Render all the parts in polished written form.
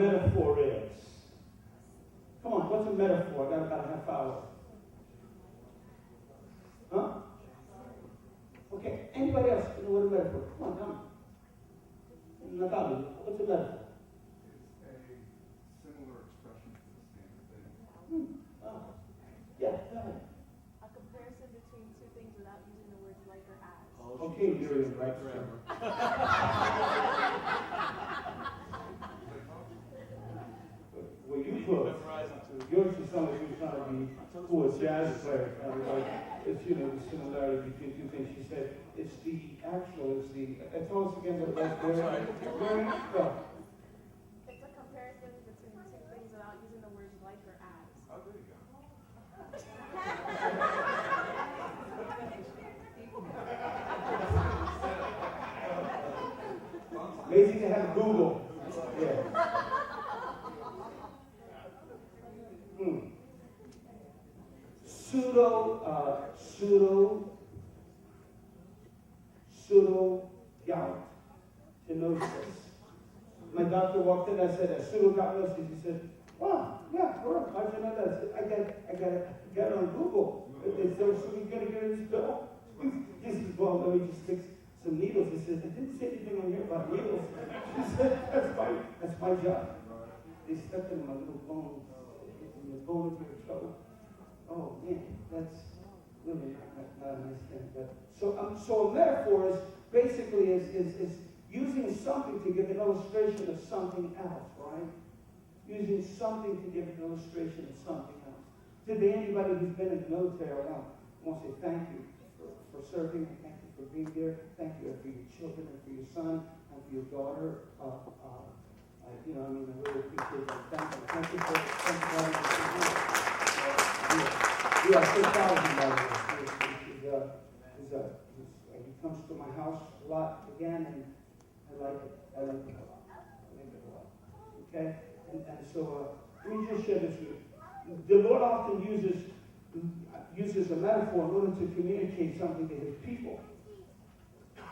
metaphor is? Come on, what's a metaphor? I got about a half hour. Huh? Okay, anybody else know what a metaphor is? Come on, tell me. Natalia, what's a metaphor? It's a similar expression to the same thing. Yeah, go ahead. A comparison between two things without using the words like or as. Okay, Miriam, right forever. Well, you put yours is something you were trying to be who a jazz player. It's, you know, the similarity between two things. She said it's the actual, tell us again what that's there. It's a comparison between two things without using the words like or as. Oh, there you go. Lazy to have Google. Yeah. Pseudo-gout-tenosis. My doctor walked in, I said, pseudo-gout-tenosis. He said, wow, yeah, how'd you know that? I got it on Google. Is there something going to get in this bill? He says, well, let me just fix some needles. He says, I didn't say anything on here about needles. He said, that's my job. They stuck in my little bones, in the bone of your toe. Oh man, that's really not a nice thing. But so a metaphor is basically is using something to give an illustration of something else, right? Using something to give an illustration of something else. Today, anybody who's been in the military, I want to say thank you for serving, and thank you for being here. Thank you for your children and for your son and for your daughter. I really appreciate that. Thank you for having us here. We are so proud of him, by the way. He comes to my house a lot again, and I like it. I like it a lot. Okay? And so let me just share this with you. The Lord often uses a metaphor in order to communicate something to his people.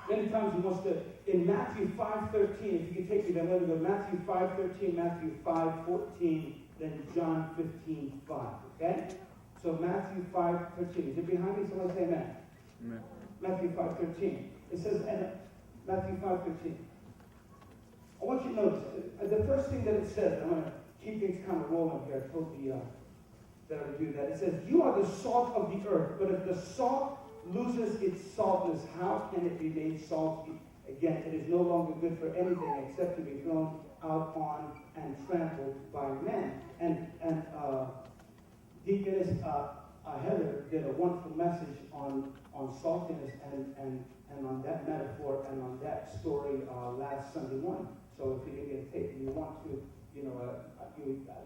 Many times he wants to, in Matthew 5:13, if you can take me there, let me go. Matthew 5:13, Matthew 5:14, then John 15:5. Okay? So Matthew 5:13. Is it behind me? Somebody say amen. Amen. Matthew 5:13. It says, Matthew 5:13. I want you to notice, the first thing that it says, I'm going to keep things kind of rolling here. I told you that I would do that. It says, you are the salt of the earth, but if the salt loses its saltness, how can it be made salty again? It is no longer good for anything except to be thrown out on and trampled by men. And Deaconess Heather did a wonderful message on saltiness and on that metaphor and on that story last Sunday morning. So if you didn't get a tape and you want to, you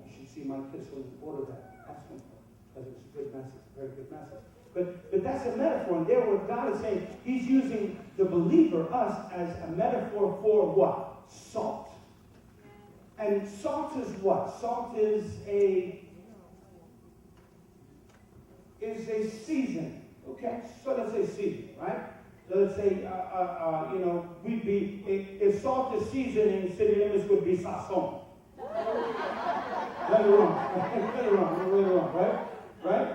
should see my epistle and order that. Ask him because it's a good message, a very good message. But that's a metaphor, and there what God is saying, he's using the believer, us, as a metaphor for what? Salt. And salt is what? Salt is a season. Okay? So let's say season, right? So let's say, we'd be, if salt is seasoning, city limits would be sazon. Later on, right?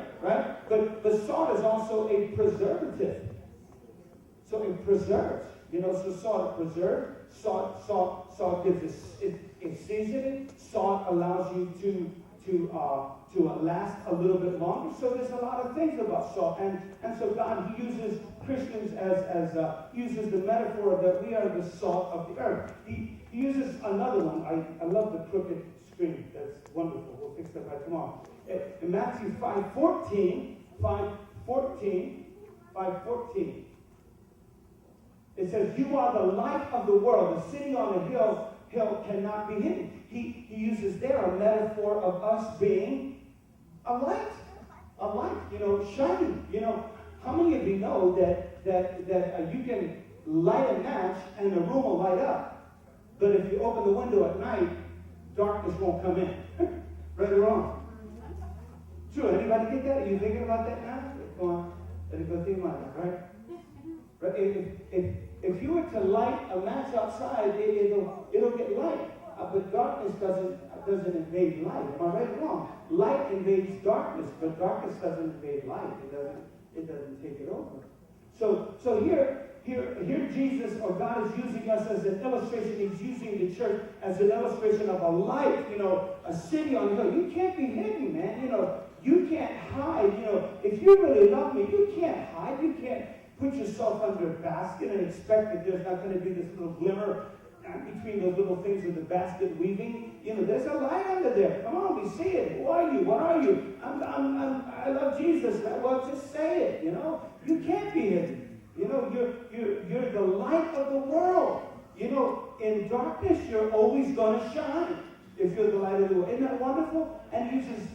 But salt is also a preservative. So it preserves, so salt preserves. Salt gives it's seasoning. Salt allows you to last a little bit longer. So there's a lot of things about salt. And so God, he uses Christians as uses the metaphor that we are the salt of the earth. He uses another one. I love the crooked screen. That's wonderful. We'll fix that by tomorrow. In Matthew 5:14, it says, you are the light of the world. The city on the hill cannot be hidden. He uses there a metaphor of us being a light, shining. How many of you know that you can light a match and the room will light up, but if you open the window at night, darkness won't come in. Right or wrong? True. Anybody get that? Are you thinking about that now? Go on. Let it go think about it, right? Right? If you were to light a match outside, it'll get light. But darkness doesn't invade light. Am I right or wrong? Light invades darkness, but darkness doesn't invade light. It doesn't take it over. So here Jesus or God is using us as an illustration. He's using the church as an illustration of a light, a city on the hill. You can't be hidden, man. You can't hide. If you really love me, you can't hide. You can't put yourself under a basket and expect that there's not going to be this little glimmer between those little things of the basket weaving. There's a light under there. Come on, we see it. Who are you? What are you? I love Jesus. Well, just say it. You can't be hidden. You're the light of the world. In darkness, you're always going to shine if you're the light of the world. Isn't that wonderful? And he uses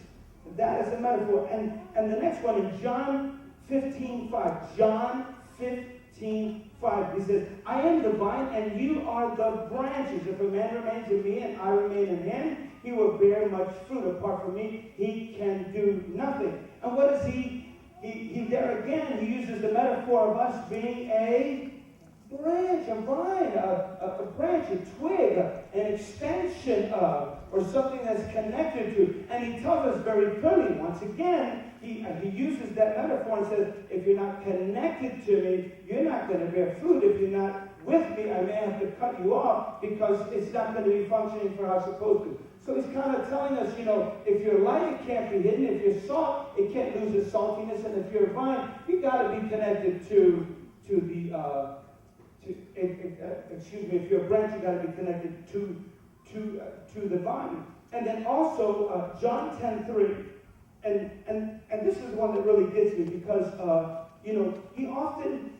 that as a metaphor. And the next one in John 15:5. John 15:5. He says, I am the vine and you are the branches. If a man remains in me and I remain in him, he will bear much fruit. Apart from me, he can do nothing. And what is he there again, he uses the metaphor of us being a branch, a vine, a branch, a twig, an extension of, or something that's connected to. And he tells us very clearly, once again, he uses that metaphor and says, if you're not connected to me, you're not going to bear fruit. If you're not with me, I may have to cut you off because it's not going to be functioning for how it's supposed to. So he's kind of telling us, if you're light, it can't be hidden. If you're salt, it can't lose its saltiness. And if you're a vine, you got to be connected to the if you're a branch, you got to be connected to the vine. And then also John 10:3, and this is one that really gets me because he often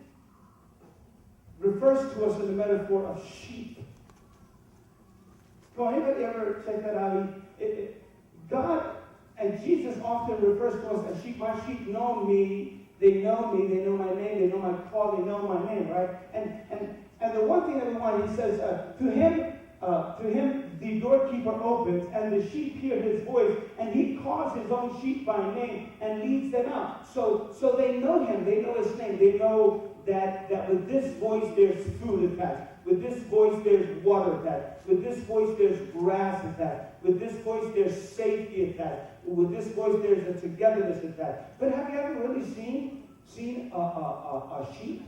refers to us in the metaphor of sheep. Go, anybody ever check that out? God and Jesus often refers to us as sheep. My sheep know me. They know me, they know my name, they know my call, they know my name, right? And the one thing that we want, he says, to him the doorkeeper opens, and the sheep hear his voice, and he calls his own sheep by name and leads them out. So they know him, they know his name, they know that with this voice there's food attached. With this voice there's water attached. With this voice there's grass attached. With this voice there's safety attached. With this voice there's a togetherness attached. But have you ever really seen a sheep?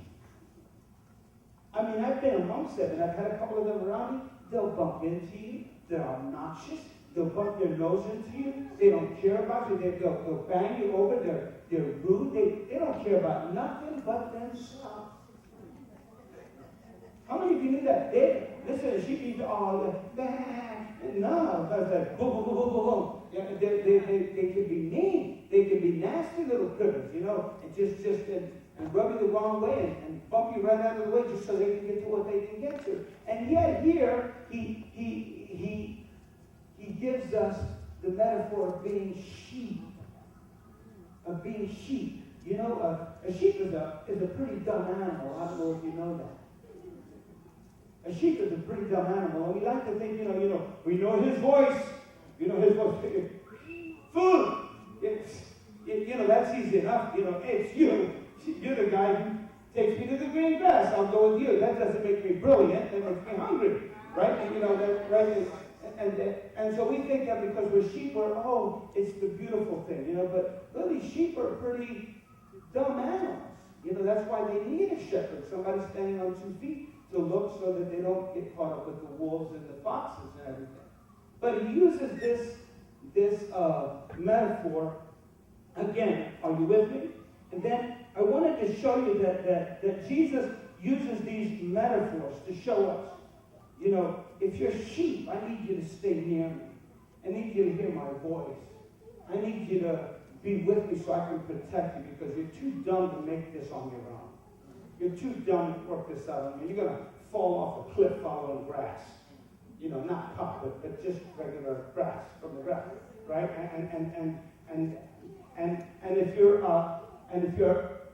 I mean, I've been amongst them, and I've had a couple of them around me. They'll bump into you. They're obnoxious. They'll bump their nose into you. They don't care about you. They'll bang you over. They're rude. They don't care about nothing but themselves. How many of you knew that? Listen, the sheep need to all no, because like boom, boom, boom, boom, boom, boom. Yeah, they can be mean. They can be nasty little critters, and rub you the wrong way and bump you right out of the way just so they can get to what they can get to. And yet here he gives us the metaphor of being sheep. Of being sheep. A sheep is a pretty dumb animal. I don't know if you know that. A sheep is a pretty dumb animal, and we like to think, we know his voice. His voice. Food. That's easy enough. It's you. You're the guy who takes me to the green grass. I'll go with you. That doesn't make me brilliant. That makes me hungry, right? And so we think that because we're sheep, it's the beautiful thing, But really, sheep are pretty dumb animals. That's why they need a shepherd, somebody standing on 2 feet to look so that they don't get caught up with the wolves and the foxes and everything. But he uses this metaphor again. Are you with me? And then I wanted to show you that Jesus uses these metaphors to show us, if you're sheep, I need you to stay near me. I need you to hear my voice. I need you to be with me so I can protect you because you're too dumb to make this on your own. You're too dumb to work this out on you. You're going to fall off a cliff following grass. Not top, but just regular grass from the ground, right? And if you're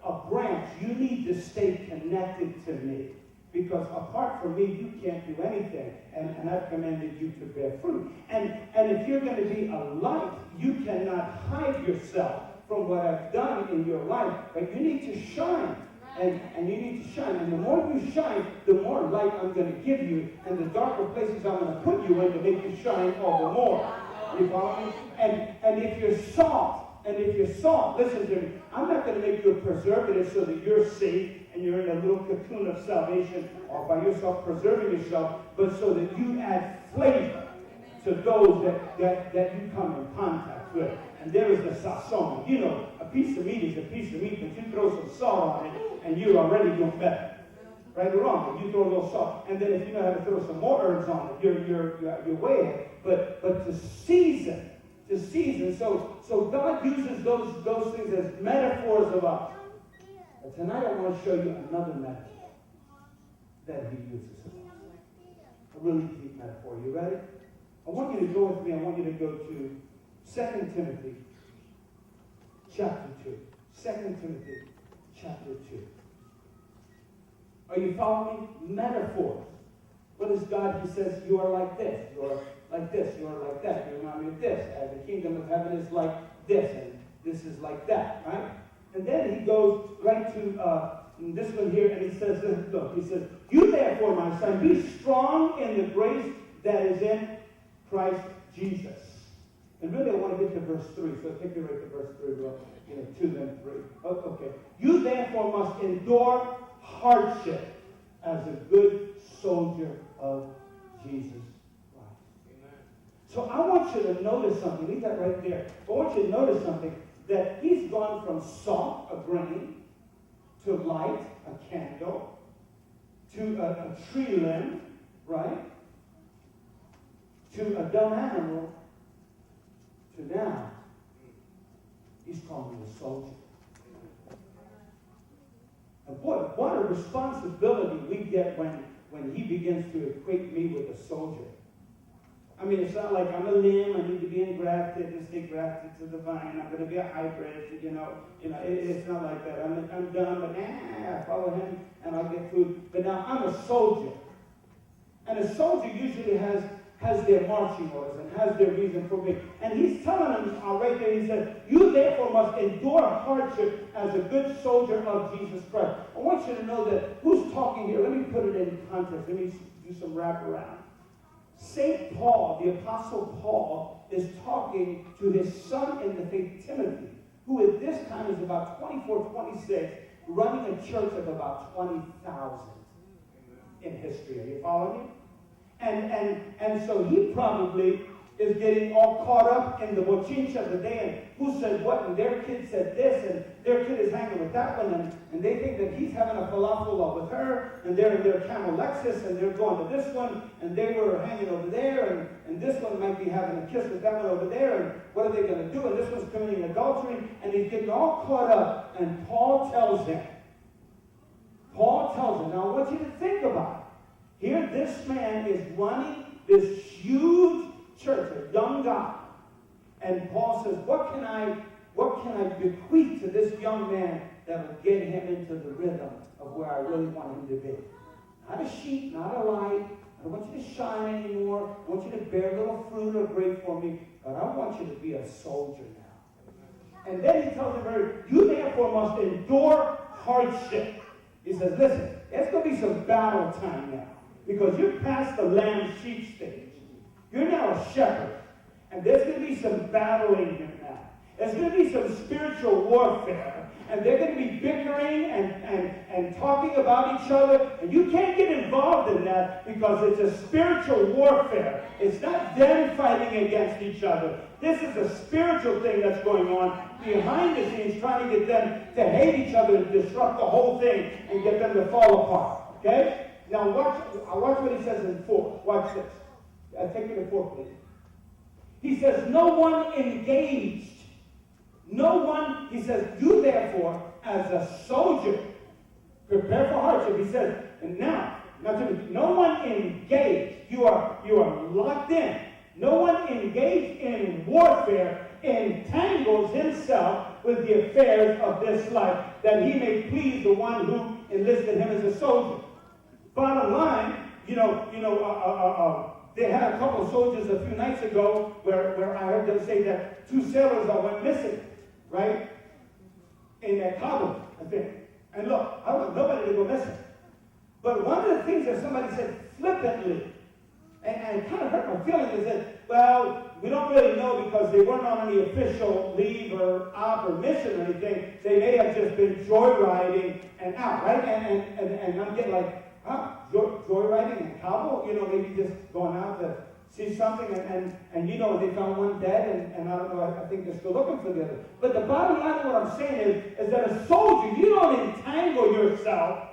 a branch, you need to stay connected to me. Because apart from me, you can't do anything. And I've commanded you to bear fruit. And if you're going to be a light, you cannot hide yourself from what I've done in your life. But you need to shine. And you need to shine. And the more you shine, the more light I'm going to give you. And the darker places I'm going to put you in to make you shine all the more. You follow me? And if you're salt, listen to me. I'm not going to make you a preservative so that you're safe and you're in a little cocoon of salvation all by yourself, preserving yourself, but so that you add flavor to those that you come in contact with. And there is the sazon. You know, a piece of meat is a piece of meat, but you throw some salt on it, and you're already doing better. Right or wrong, but you throw a little salt. And then if you know how to throw some more herbs on it, you're way ahead. But to season. So God uses those things as metaphors of us. But tonight I want to show you another metaphor that he uses of us. A really deep metaphor. You ready? I want you to go with me. I want you to go to 2 Timothy chapter 2. 2 Timothy chapter 2. Are you following me? Metaphors. What is God? He says, you are like this. You are like this. You are like that. You remind me of this. The kingdom of heaven is like this. And this is like that. Right? And then he goes right to this one here. And he says, look. He says, you therefore, my son, be strong in the grace that is in Christ Jesus. And really I want to get to verse 3. So take me right to verse 3. Well, 2 then 3. Oh, okay. You therefore must endure hardship as a good soldier of Jesus Christ. Amen. So I want you to notice something. Leave that right there. I want you to notice something. That he's gone from salt, a grain, to light, a candle, to a tree limb, right? To a dumb animal, to now, he's calling me a soldier. And boy, what a responsibility we get when he begins to equate me with a soldier. I mean, it's not like I'm a limb, I need to be engrafted and stay grafted to the vine. I'm going to be a hybrid, it's not like that. I'm done, but I follow him and I'll get food. But now I'm a soldier. And a soldier usually has their marching orders and has their reason for being. And he's telling them right there, he says, you therefore must endure hardship as a good soldier of Jesus Christ. I want you to know that who's talking here. Let me put it in context. Let me do some wraparound. St. Paul, the Apostle Paul, is talking to his son in the faith, Timothy, who at this time is about 24, 26, running a church of about 20,000 in history. Are you following me? And so he probably is getting all caught up in the bochincha of the day and who said what, and their kid said this, and their kid is hanging with that one, and they think that he's having a falafel with her, and they're in their Camel Lexus, and they're going to this one, and they were hanging over there, and this one might be having a kiss with that one over there, and what are they going to do? And this one's committing adultery, and he's getting all caught up, and Paul tells him, now I want you to think about it. Here, this man is running this huge church, a young guy. And Paul says, what can I bequeath to this young man that will get him into the rhythm of where I really want him to be? Not a sheep, not a light. I don't want you to shine anymore. I want you to bear little fruit or grape for me. But I want you to be a soldier now. And then he tells him, you therefore must endure hardship. He says, listen, it's going to be some battle time now. Because you're past the lamb-sheep stage. You're now a shepherd. And there's going to be some battling here now. There's going to be some spiritual warfare. And they're going to be bickering and talking about each other. And you can't get involved in that because it's a spiritual warfare. It's not them fighting against each other. This is a spiritual thing that's going on behind the scenes, trying to get them to hate each other and disrupt the whole thing and get them to fall apart. Okay? Now watch what he says in 4. Watch this. Take me to 4, please. He says, no one engaged. No one, he says, you therefore, as a soldier, prepare for hardship. He says, and now, no one engaged. You are locked in. No one engaged in warfare entangles himself with the affairs of this life, that he may please the one who enlisted him as a soldier. Bottom line, they had a couple of soldiers a few nights ago where I heard them say that 2 sailors went missing, right? In Cabo, I think. And look, I want nobody to go missing. But one of the things that somebody said flippantly, and it kind of hurt my feelings, is that, well, we don't really know because they weren't on any official leave or op or mission or anything. They may have just been joyriding and out, right? And I'm getting like, huh? Joyriding in Cabo? You know, maybe just going out to see something, and you know, they found one dead, and I don't know, I think they're still looking for the other. But the bottom line of what I'm saying is that a soldier, you don't entangle yourself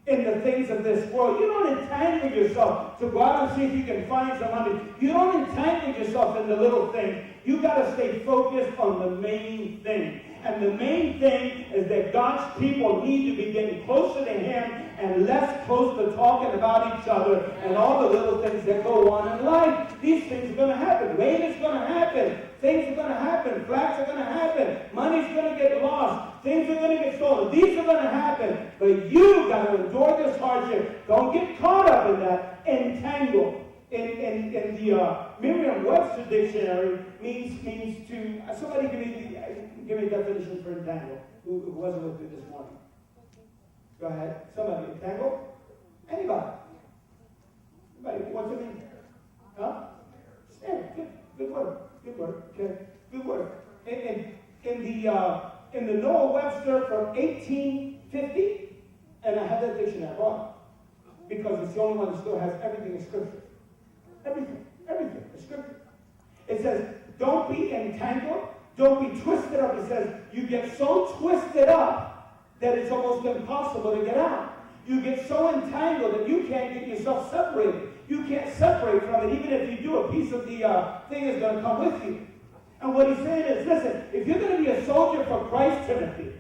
in the things of this world. You don't entangle yourself to go out and see if you can find some money. You don't entangle yourself in the little things. You got to stay focused on the main thing. And the main thing is that God's people need to be getting closer to Him and less close to talking about each other and all the little things that go on in life. These things are going to happen. Rain is going to happen. Things are going to happen. Flats are going to happen. Money's going to get lost. Things are going to get stolen. These are going to happen. But you got to endure this hardship. Don't get caught up in that. Entangle. In the Merriam-Webster dictionary means to, somebody give me a definition for entangle, who wasn't with me this morning. Go ahead. Somebody, entangle? Anybody? What's it mean? Huh? Snare. Good word. Good word. Okay. Good word. In the Noah Webster from 1850, and I have that dictionary wrong, because it's the only one that still has everything in Scripture. Everything is Scripture. It says, don't be entangled, don't be twisted up. It says, you get so twisted up that it's almost impossible to get out. You get so entangled that you can't get yourself separated. You can't separate from it. Even if you do, a piece of the thing is going to come with you. And what he's saying is, listen, if you're going to be a soldier for Christ, Timothy,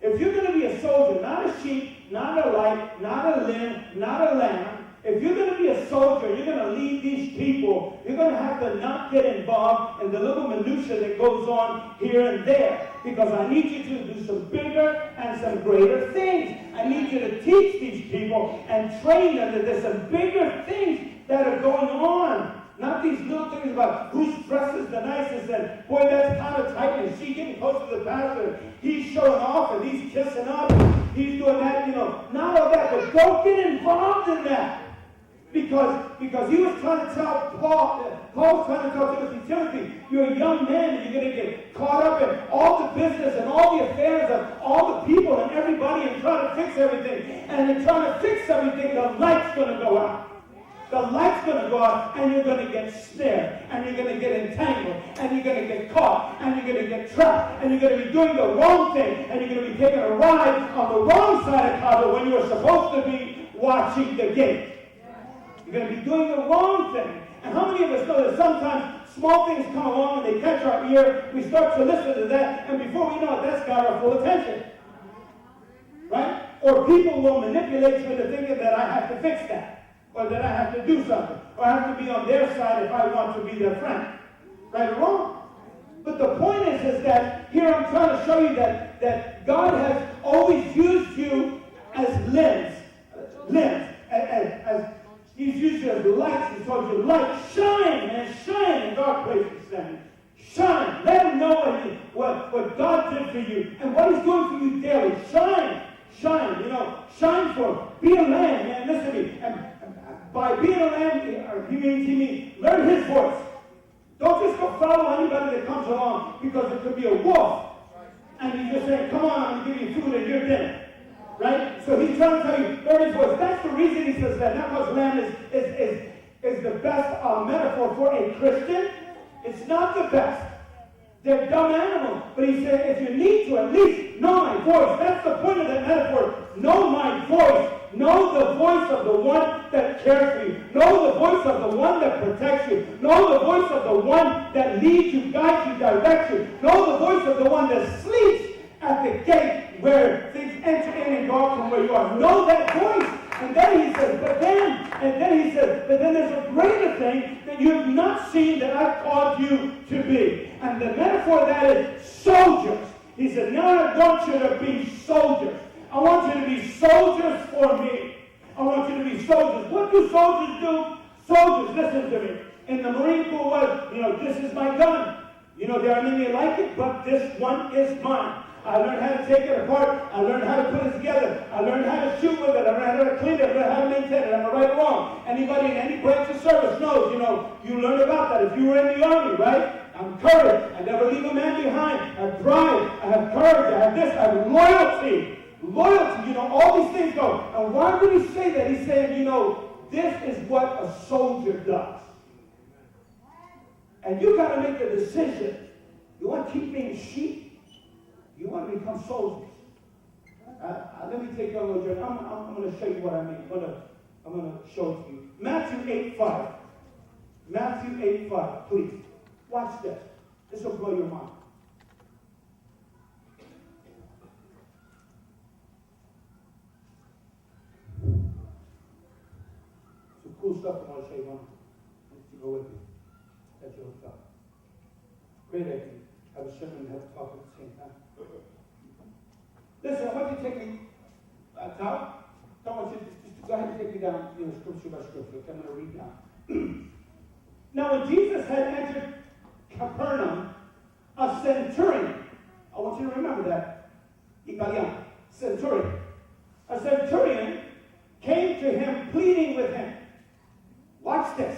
if you're going to be a soldier, not a sheep, not a light, not a limb, not a lamb, if you're going to be a soldier, you're going to lead these people, you're going to have to not get involved in the little minutia that goes on here and there. Because I need you to do some bigger and some greater things. I need you to teach these people and train them that there's some bigger things that are going on. Not these little things about whose dress is the nicest and, boy, that's kind of tight and she getting close to the pastor. He's showing off and he's kissing up and he's doing that, you know. Not all that, but don't get involved in that. Because he was trying to tell Paul was trying to tell Timothy, you're a young man and you're going to get caught up in all the business and all the affairs of all the people and everybody and trying to fix everything. And in trying to fix everything, the light's going to go out. The light's going to go out and you're going to get snared and you're going to get entangled and you're going to get caught and you're going to get trapped and you're going to be doing the wrong thing and you're going to be taking a ride on the wrong side of Cabo when you were supposed to be watching the gate. You're going to be doing the wrong thing. And how many of us know that sometimes small things come along and they catch our ear, we start to listen to that, and before we know it, that's got our full attention. Right? Or people will manipulate you into thinking that I have to fix that, or that I have to do something, or I have to be on their side if I want to be their friend. Right or wrong? But the point is that here I'm trying to show you that God has always used you as limbs, as He's used you as lights. He told you, light, shine, and shine in dark places. Shine. Let them know what God did for you and what He's doing for you daily. Shine. Shine for Him. Be a lamb, man. Listen to me. And by being a lamb, he means learn His voice. Don't just go follow anybody that comes along because it could be a wolf. And you just say, come on, I'm going to give you food and you're dinner. Right? So he's trying to tell you, learn His voice. That's the reason he says that. Not because lamb is the best metaphor for a Christian. It's not the best. They're dumb animals. But he said, if you need to, at least know my voice. That's the point of that metaphor. Know my voice. Know the voice of the one that cares for you. Know the voice of the one that protects you. Know the voice of the one that leads you, guides you, directs you. Know the voice of the one that sleeps at the gate where things enter in and go out from where you are. Know that voice. And then he says, but then there's a greater thing that you have not seen that I've called you to be. And the metaphor of that is soldiers. He said, now I want you to be soldiers. I want you to be soldiers for me. I want you to be soldiers. What do soldiers do? Soldiers, listen to me. In the Marine Corps was, this is my gun. There are many like it, but this one is mine. I learned how to take it apart. I learned how to put it together. I learned how to shoot with it. I learned how to clean it. I learned how to maintain it. Am I right or wrong? Anybody in any branch of service knows, you learn about that. If you were in the army, right? I'm courage. I never leave a man behind. I have pride. I have courage. I have this. I have loyalty. Loyalty, all these things go. And why would he say that? He's saying, this is what a soldier does. And you got to make a decision. You want to keep being sheep? You want to become soldiers. Let me take you on a little journey. I'm going to show you what I mean. I'm going to show it to you. Matthew 8:5. Matthew 8:5, please. Watch this. This will blow your mind. Some cool stuff I want to show you. You go with me. That's your hook up. Great idea. Have a sermon and have a talk at the same time. Listen, I want you to take me top. Don't want you to just go ahead and take me down, scripture by scripture. Okay, I'm going to read now. Now, when Jesus had entered Capernaum, a centurion, I want you to remember that, Italian, centurion. A centurion came to him pleading with him. Watch this.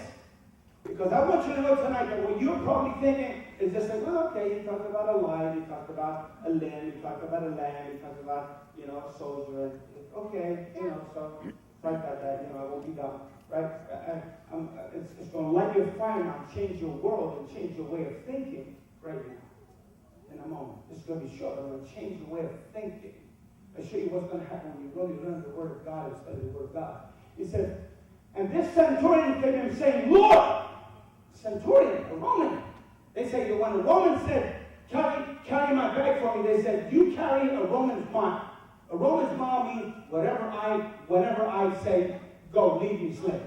Because I want you to know tonight that what you're probably thinking is just like, well, okay, you talked about a lion, you talked about a limb, you talked about a lamb, you talked about, a soldier. Okay, so right about that, I won't be done. Right? It's going to light your fire now, change your world, and change your way of thinking right now. In a moment. This is going to be short. I'm going to change your way of thinking. I'll show you what's going to happen when you really learn the Word of God and study the Word of God. He says, and this centurion came to him saying, Lord, centurion, a Roman. They say, when a Roman said, carry my bag for me, they said, you carry a Roman's mile. A Roman's mile means whenever I say, go, leave me slave.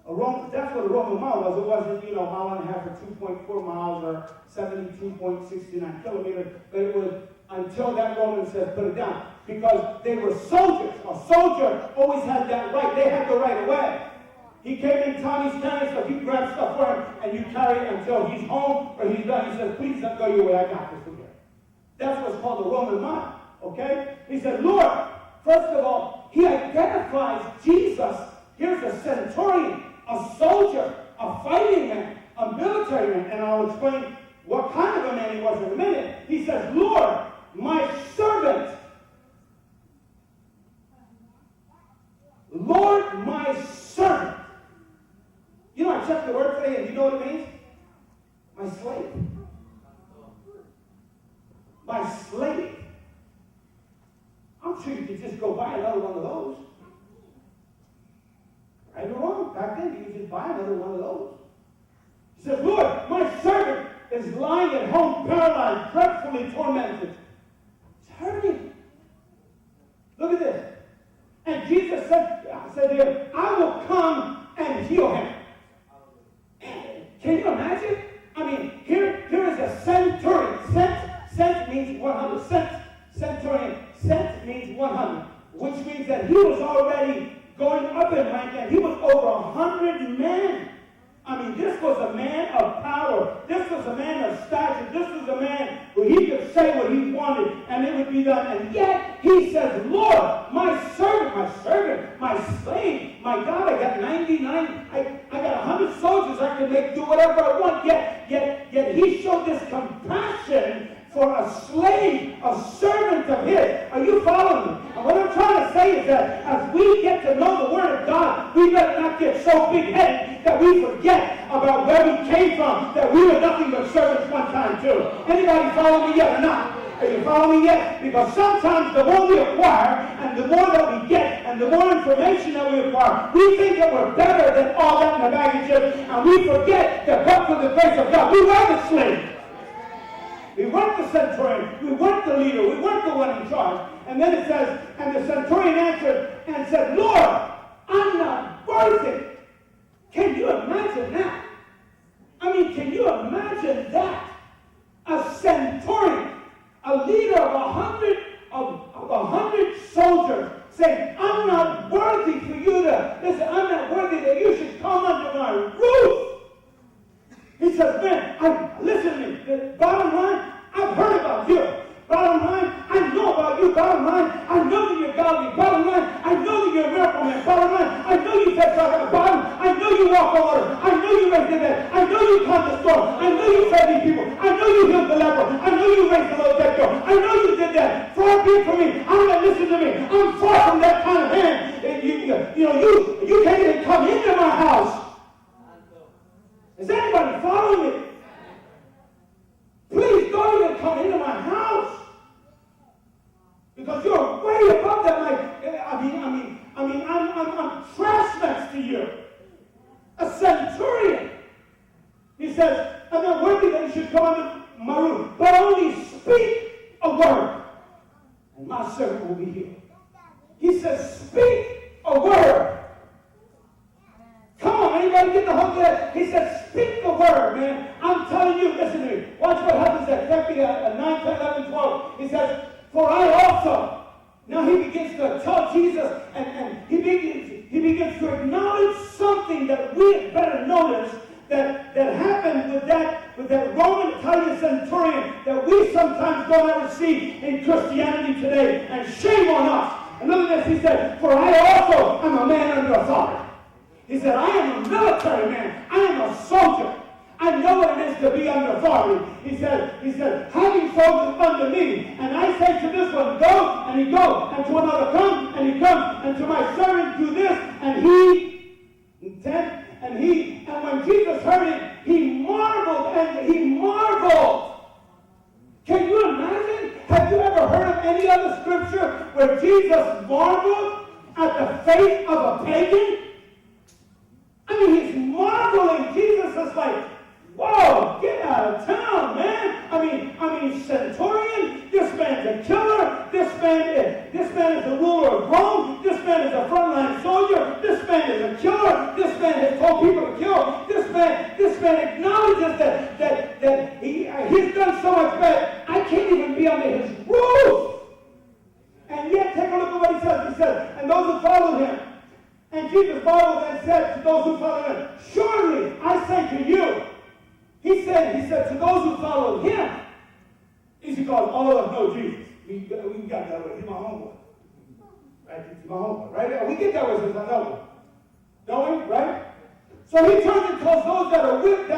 That's what a Roman mile was. It wasn't, a mile and a half or 2.4 miles or 72.69 kilometers. But it was until that Roman says, put it down. Because they were soldiers. A soldier always had that right. They had the right of way. He came in Tommy's carrying stuff. You grab stuff for him and you carry it until he's home or he's done. He says, please don't go your way. I got this from here. That's what's called the Roman mile. Okay? He said, Lord, first of all, he identifies Jesus. Here's a centurion, a soldier, a fighting man, a military man. And I'll explain what kind of a man he was in a minute. He says, Lord, my servant. Lord, my servant. I checked the word today, and you know what it means? My slave. My slave. I'm sure you could just go buy another one of those. Right or wrong? Back then, you could just buy another one of those. He says, Lord, my servant is lying at home, paralyzed, dreadfully tormented. He's hurting. Look at this. And Jesus said to him, I will come and heal him. Can you imagine? I mean, here is a centurion. Cent means 100. Centurion. Cent means 100. Which means that he was already going up in rank and he was over 100 men. I mean, this was a man of power. This was a man of stature. This was a man where he could say what he wanted and it would be done. And yet, he says, Lord, my servant, my slave, my God, I got 99, I got 100 soldiers I can make do whatever I want. Yet he showed this compassion for a slave, a servant of his. Are you following me? And what I'm trying to say is that as we get to know the Word of God, we better not get so big-headed that we forget about where we came from, that we were nothing but servants one time too. Anybody follow me yet or not? Are you following me yet? Because sometimes the more we acquire, and the more that we get, and the more information that we acquire, we think that we're better than all that in the bag of chips, and we forget that but for the grace of God, we were the slave. We weren't the centurion. We weren't the leader. We weren't the one in charge. And then it says, and the centurion answered and said, Lord, I'm not worthy. Can you imagine that? I mean, can you imagine that? A centurion, a leader of 100 soldiers, saying, I'm not worthy for you to, listen, I'm not worthy that you should come under my roof. He says, man, listen to me. The bottom line, I've heard about you, but walk on water. I know you raised the dead. I know you calmed the storm. I know you fed these people. I know you healed the leper. I know you raised the little dead girl. I know you did that. Far be it from me. I'm not listening to me. I'm far from that kind of man. And you can't even come into my house. Is anybody following me? Please don't even come into my house. Because you're way above that. I'm trash next to you. A centurion. He says, I'm not worthy that you should come under my roof, but only speak a word, and my servant will be healed. He says, speak a word. Come on, anybody get the hook of that? He says, speak the word, man. I'm telling you, listen to me. Watch what happens at 9, 10, 11, 12. He says, for I also. Now he begins to tell Jesus, and he begins to acknowledge something that we had better notice that happened with that Roman Italian centurion that we sometimes don't ever see in Christianity today. And shame on us. And look at this, he said, for I also am a man under authority. He said, I am a military man. I am a soldier. I know what it is to be under authority. He said, having soldiers under me, and I say to this one, go, and he goes, and to another, come, and he comes, and to my servant, do this, and when Jesus heard it, he marveled. Can you imagine? Have you ever heard of any other scripture where Jesus marveled at the faith of a pagan? I mean, he's marveling. Jesus is like, whoa, get out of town, man. I mean, centurion, this man's a killer. This man is the ruler of Rome. This man is a frontline soldier. This man is a killer. This man has told people to kill. This man acknowledges that he's done so much bad. I can't even be under his roof. And yet, take a look at what he says. He says, and those who followed him. And Jesus marveled and said to those who followed him, surely I say to you. He said to those who followed him, he's because all of us know Jesus. We got that way. He's my homeboy. Right? He's my homeboy. Right? We get that way since I know him. Don't we? Right? So he turns and tells those that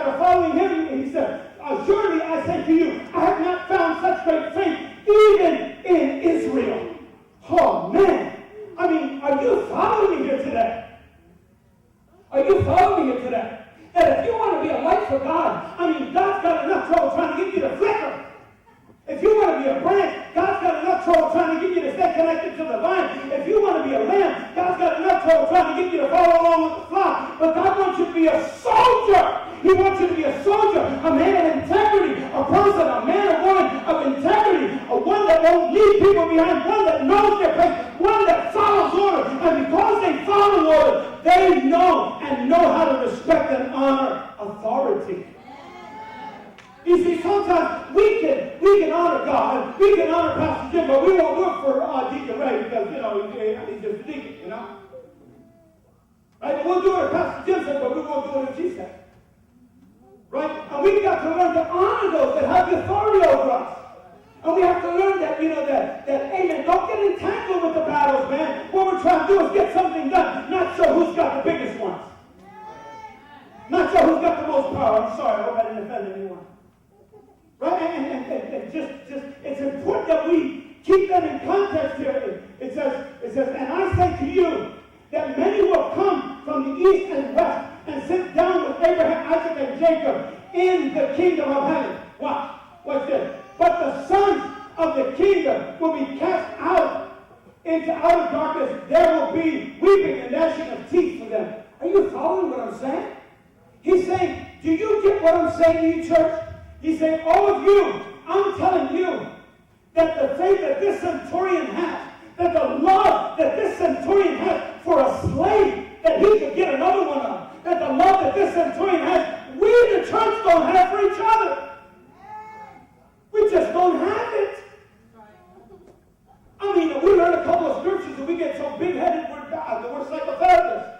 are following him, and he said, surely I say to you, I have not found such great faith even in Israel. Oh, man. I mean, are you following me here today? Are you following me here today? That if you want to be a light for God, God's got enough trouble trying to get you to flicker. If you want to be a branch, God's got enough trouble trying to get you to stay connected to the vine. If you want to be a lamb, God's got enough trouble trying to get you to follow along with the flock. But God wants you to be a soldier. He wants you to be a soldier, a man of integrity, a person, a man or woman of integrity, one that won't leave people behind, one that knows their place, one that follows order. And because they follow order, they know how to respect and honor authority. You see, sometimes we can honor God, we can honor Pastor Jim, but we won't do it for Deacon Ray because, he's just a deacon, Right? We'll do it if Pastor Jim said, but we won't do it if she said. Right? And we've got to learn to honor those that have the authority over us. And we have to learn that, amen, don't get entangled with the battles, man. What we're trying to do is get something done, not show who's got the biggest ones. Not show who's got the most power. I'm sorry, I hope I didn't offend anyone. Right? And just it's important that we keep that in context here. It says, and I say to you that many will come from the east and west and sit down with Abraham, Isaac, and Jacob in the kingdom of heaven. Watch this. But the sons of the kingdom will be cast out into outer darkness. There will be weeping and gnashing of teeth for them. Are you following what I'm saying? He's saying, do you get what I'm saying to you, church? He's saying, all of you, I'm telling you that the faith that this centurion has, that the love that this centurion has for a slave that he could get another one of, that the love that this centurion has, we the church don't have for each other. We just don't have it. We learn a couple of scriptures and we get so big-headed with God that we're psychotherapists.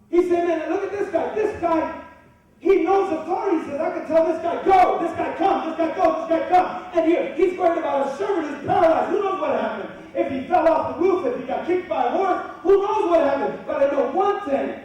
He said, man, look at this guy. This guy, he knows authority. He says, I can tell this guy, go. This guy come. This guy go. This guy come. And here, he's worried about a servant who's paralyzed. Who knows what happened? If he fell off the roof, if he got kicked by a horse, who knows what happened? But I know one thing.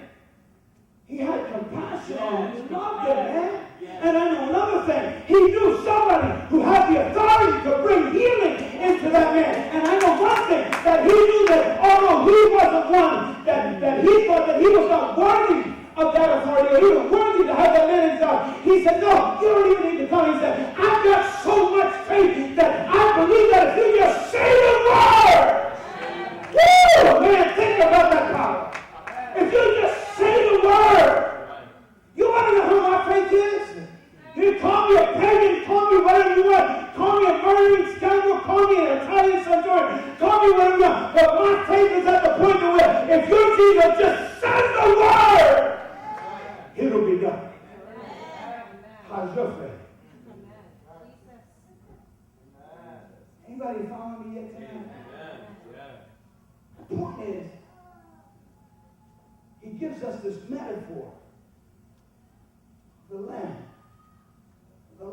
compassion on him. He loved him, man. And I know another thing. He knew somebody who had the authority to bring healing into that man. And I know one thing, that he knew that although he wasn't one, that he thought that he was not worthy of that authority, or he was worthy to have that man in his arms. He said, no, you don't even need to come. He said, I've got so much faith that I believe that if you just say the word, woo, man, think about that power. If you just say the word, you want to know who my faith is? You call me a pagan, call me whatever you want, call me a murdering scoundrel, call me an Italian centurion, call me whatever you want, but my faith is at the point where if your Jesus just says the word, it'll be done. How's your faith? Anybody following me yet tonight? The point is, he gives us this metaphor. The lamb, the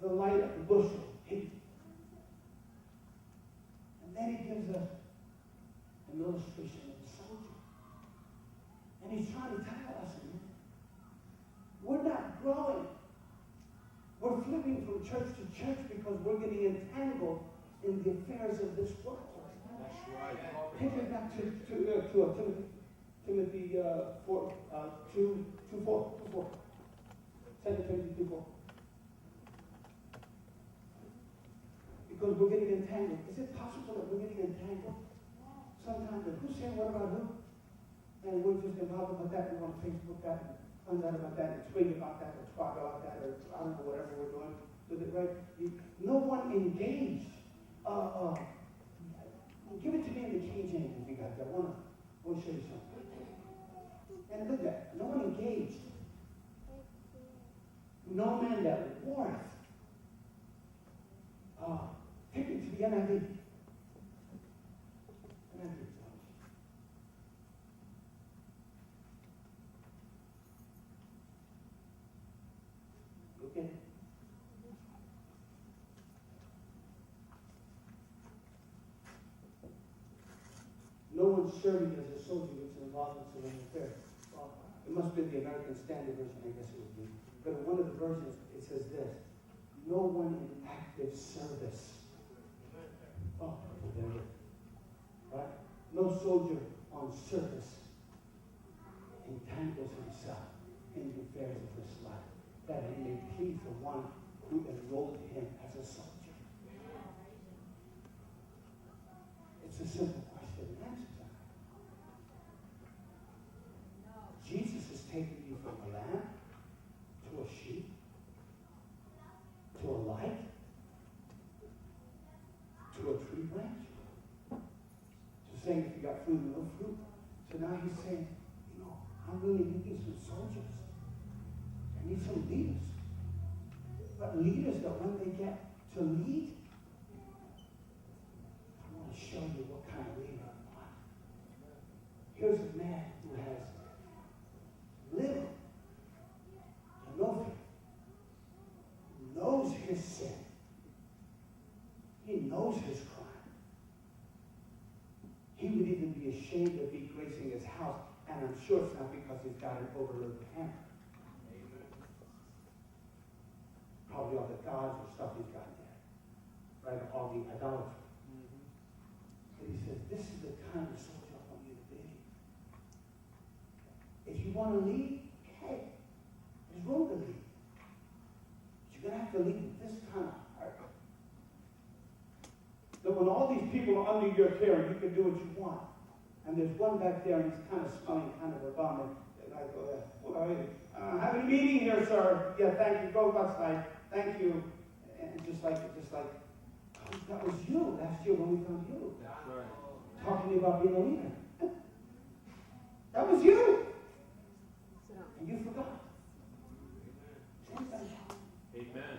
light of the bushel. And then he gives us an illustration of the soldier. And he's trying to tell us, we're not growing. We're flipping from church to church because we're getting entangled in the affairs of this world. That's right. Take it back to Timothy 4, 2, 4. 2 Timothy 2, 4. Because we're getting entangled. Is it possible that we're getting entangled? Sometimes, who's saying what about who? And we're just involved about that. We want to Facebook that, and find out about that, and tweet about that, or talk about that, or I don't know, whatever we're doing with it, right? No one engaged. Give it to me in the King James if you got that. I want to show you something. And look at that. No one engaged. No man that warreth. Take it to the NIV. Look at it. No one serving as a soldier gets involved in civil affairs. Well, it must be the American Standard Version, I guess it would be. But in one of the versions, it says this: no one in active service. Oh, there it is. Right? No soldier on service entangles himself in the affairs of this life, that he may please the one who enrolled him as a soldier. It's a simple question and answer. Jesus is taking you from a lamb to a sheep, to a light, to a tree branch, to saying if you got food and no fruit. So now he's saying, I'm really needing some soldiers. I need some leaders. But leaders that when they get to lead, I want to show you what kind of leader I want. Here's a man who has little to no faith, knows his sin. He knows his crime. He would even be ashamed of be gracing his house, and I'm sure it's not because he's got an overlooked hammer. Probably all the gods or stuff he's got there, right? All the idolatry. But he says, this is the kind of soldier I want you to be. If you want to lead, hey, there's room to lead. But you're going to have to lead with this kind of heart. That when all these people are under your care, you can do what you want. And there's one back there, and he's kind of smelling kind of a bum. And I go, having a meeting here, sir. Yeah, thank you. Go outside. Thank you. And just like, oh, that was you last year when we found you. That's right. Talking to me about being a leader. That was you. And you forgot. Amen.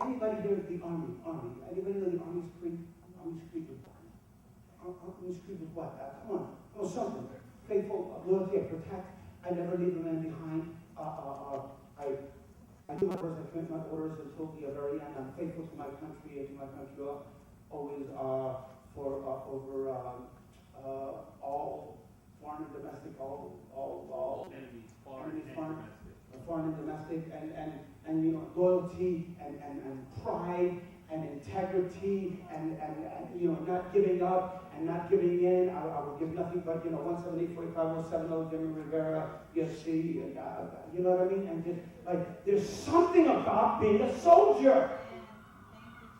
Anybody here at the Army? Anybody know the Army's creed? Army's creed with what? Army's creed with what? Come on. Oh, something. Faithful, loyalty, and protect. I never leave a man behind. I do my orders, I commit my orders until the very end. I'm faithful to my country and to my country always over all foreign and all enemies, enemies, foreign foreign and domestic, and you know, loyalty and pride and integrity and you know, not giving up and not giving in. I will give nothing but, you know, 178, 45, 070, Jimmie, Rivera, UFC, and you know what I mean? And just like, there's something about being a soldier.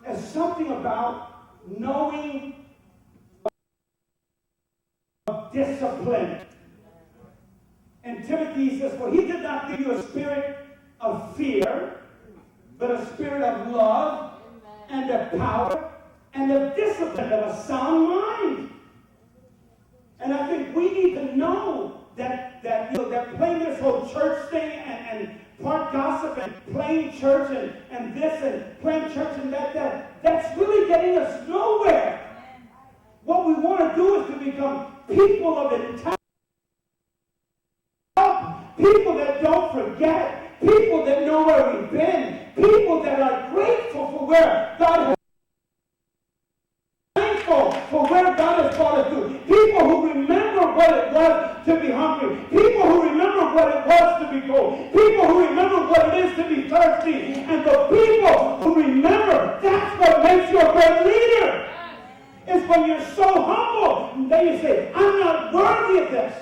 There's something about knowing of discipline. And Timothy says, well, he did not give you a spirit of fear, but a spirit of love and of power and of discipline, of a sound mind. And I think we need to know that you know, that playing this whole church thing and part gossip and playing church and this and playing church and that's really getting us nowhere. What we want to do is to become people of integrity. People that don't forget, people that know where we've been, people that are grateful for where God has thankful for where God has brought us to, people who remember what it was to be hungry, people who remember what it was to be cold, people who remember what it is to be thirsty, and the people who remember, that's what makes you a great leader. It's when you're so humble, and then you say, I'm not worthy of this.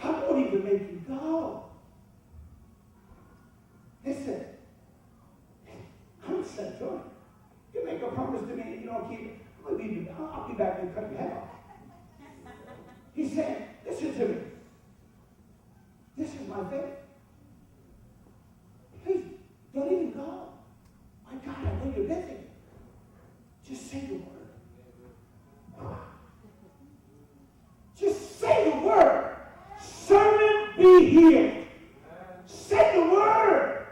I won't even make you go. Listen, I'm a centurion. You make a promise to me and you don't keep it, I'll be back and cut your head off. He's saying, listen to me. This is my faith. Please, don't even go. My God, I know you're busy. Just say the word. Just say the word. Servant, be healed. Say the word.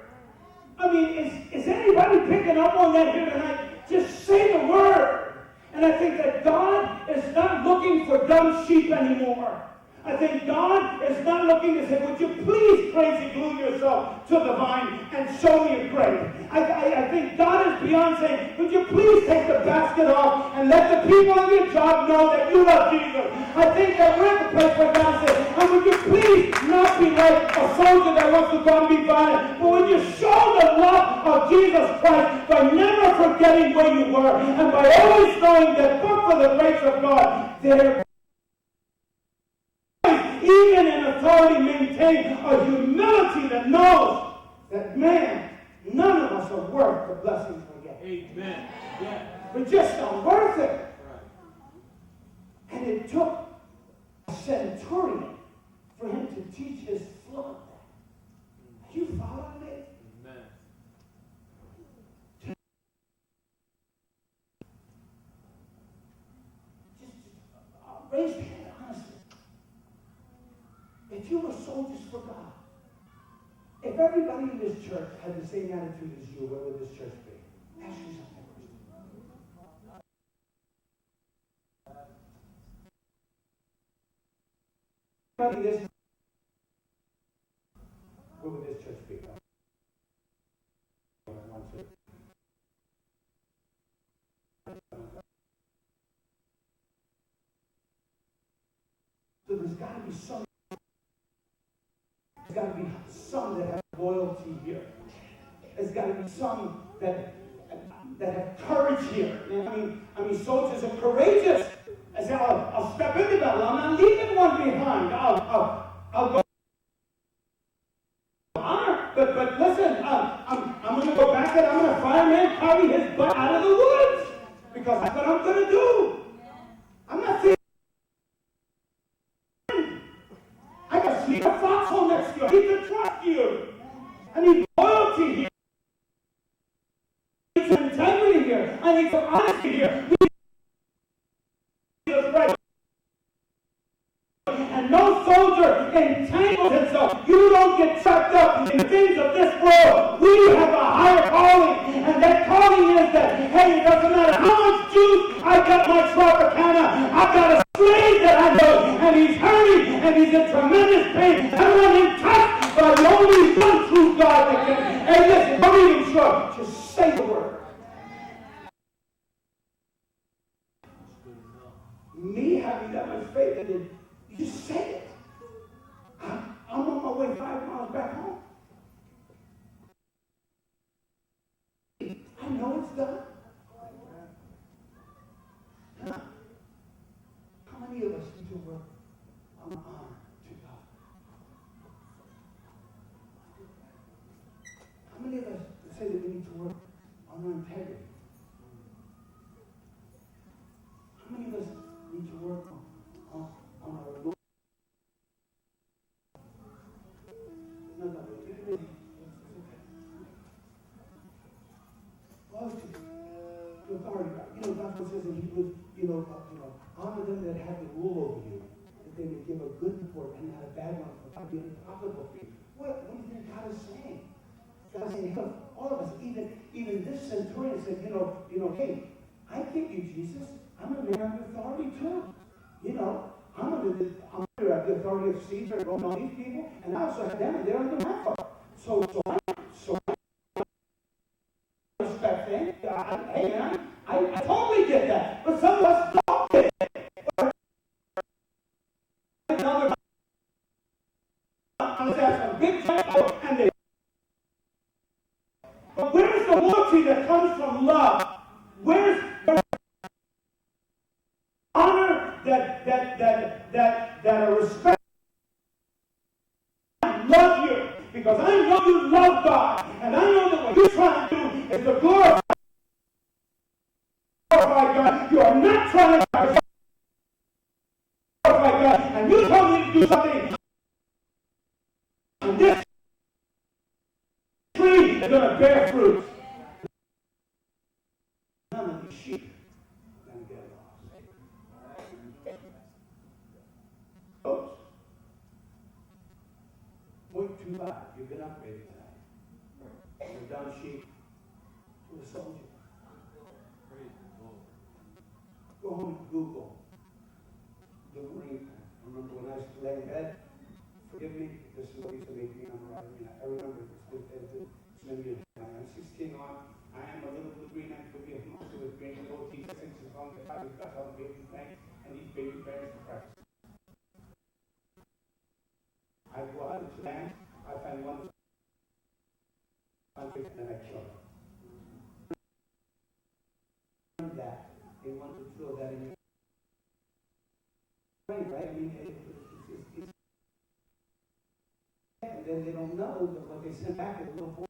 I mean, is anybody picking up on that here tonight? Just say the word. And I think that God is not looking for dumb sheep anymore. I think God is not looking to say, would you please crazy glue yourself to the vine and show me a grape? I think God is beyond saying, would you please take the basket off and let the people on your job know that you love Jesus? I think that we're at the place where God says, and would you please not be like a soldier that wants to go and be violent, but would you show the love of Jesus Christ by never forgetting where you were and by always knowing that but for the grace of God, there even in authority, maintain a humility that knows that, man, none of us are worth the blessings we get. Amen. Yeah. We're just not worth it. Right. And it took a centurion for him to teach his flock that. You following me? Amen. Just raise your hand, honestly. If you were soldiers for God, if everybody in this church had the same attitude as you, where would this church be? Ask yourself that question. Where would this church be? So there's got to be some. There's got to be some that have loyalty here. There's got to be some that have courage here. I mean, soldiers are courageous. I say, I'll step into battle. I'm not leaving one behind. I'll go. Honor, but listen, I'm going to go back and I'm going to fireman carry his butt out of the woods because that's what I'm going to do. I'm not saying. I got to sneak a foxhole next to you. I need to trust you. I need loyalty here. I need some integrity here. I need some honesty here. Right. And no soldier entangles himself. You don't get trapped up in the things of this world. We have a higher calling. And that calling is that, hey, it doesn't matter how much juice I got my Tropicana. I got a slave that I know. And he's hurting. And he's in tremendous pain. I want him touched by the only one true God that can. Hey, listen, don't even shrug. Just say the word. me having that much faith in it, you say it. I'm on my way 5 miles back home. I know it's done. Huh? How many of us need to work on honor to God? How many of us say that we need to work on our integrity? How many of us need to work on our Lord? No, it's okay. Well, the authority, God says that He would, honor them that have the rule over you, that they may give a good report and not a bad one, for God be unprofitable for you. What do you think God is saying? God is saying, all of us, even this centurion said, hey, I give you Jesus. I'm a man of authority too. I'm under the authority of Caesar and all these people, and I also have them, and they're under my authority. So I respect things. Hey man, I totally get that. But some of us don't get it. But where's the loyalty that comes from love? Where's honor that a respect? I love you because I know you love God, and I know that what you're trying to do is to glorify God. You are not trying to glorify God, and you told me to do something. And this tree is going to bear fruit. None of these sheep are going to get lost. Folks, 0.25, you've been upgraded tonight. You're a dumb sheep to a soldier. Go home and Google the Marine. I remember when I was laying in bed, forgive me, this is what used to make me unright. I remember it's many years ago. I'm 16 on. I am a little blue green. I could be a monster with green and gold teeth. 6 inches long. The 5 got all the baby things and these baby bears for practice. I go out into the land. I find one and then I kill it. That they want to throw that in your brain, right? I mean, it's and then they don't know that what they sent back is a little boy.